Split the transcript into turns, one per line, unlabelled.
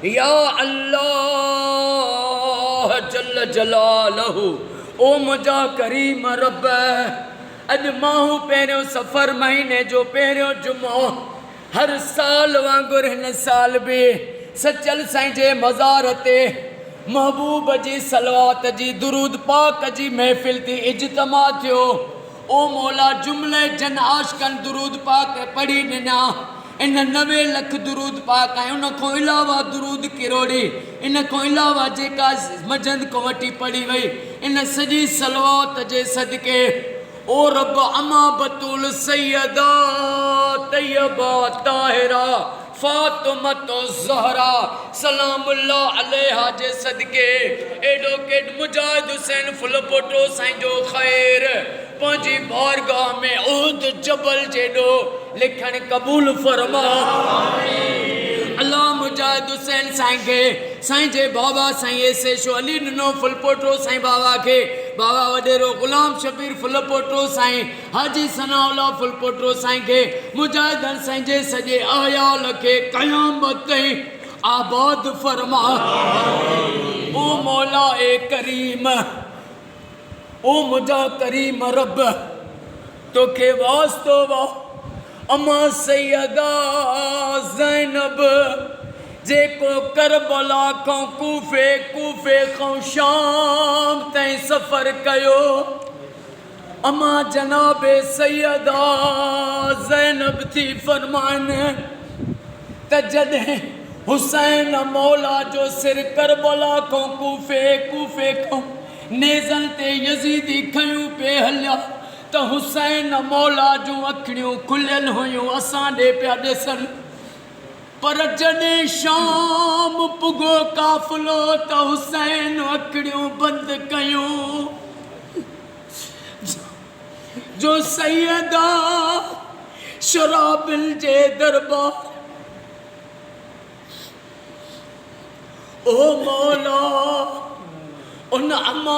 या अल्लाह जल जलालहू ओ मुझा करीम रब अज माहू पहिरियों सफ़र महीने जो पहिरियों जुमो हर साल वांगुर हिन साल भी सचल साईं जे मज़ार ते महबूब जी सलवात जी दुरूद पाक जी महफ़िल थी इज्तमा थियो ओ मौला जुमले जन आशकन दुरूद पाक पढ़ी ॾिना इन 90 लख दुरूद पाक आहिनि उन खां अलावा दुरूद किरोड़ी इन खां अलावा जेका मजंद को वठी पढ़ी वई इन सॼी सलवात जे सदके ओ रब अमा बतूल सैयदा तैयबा ताहिरा फातिमतो ज़हरा सलामुल्लाह अलैहा जे सदके एडवोकेट मुजाहिद हुसैन फुलपोटो साईं जो ख़ैर पंहिंजी बारगाह में उहद जबल जेॾो लिखण कबूल फरमा अल्लाह मुजाहिद हुसैन साईं के साईं जे बाबा साईं ऐसे शो अली ॾिनो फुलपोटो साईं बाबा के बाबा वडेरो गुलाम शबीर फुलपोटो साईं हाजी सनाउल्लाह फुलपोटो साईं के मुजाहिदन साईं जे सॼे आयाल के क़यामत ताईं आबाद फरमा ओ मौला ए करीम ओ मुझा करीम रब तोखे वास्तो वा अमा सैयदा ज़ैनब जेको करबला खां कूफे कूफे खां शाम ताईं सफ़र कयो अमा जनाबे सैयदा ज़ैनब थी फरमान त जॾहिं हुसैन मौला जो सिर करबला खां कूफे कूफे खां नेज़न ते यज़ीदी खयूं पे हलिया त हुसैन मौला जूं अखियूं खुलियल हुयूं असां ॾे पिया ॾिसनि पर जॾहिं शाम पुगो काफ़िलो त हुसैन अखियूं बंदि कयूं जो सैयदा शराबिल जे दरबार ओ मौला उन अमा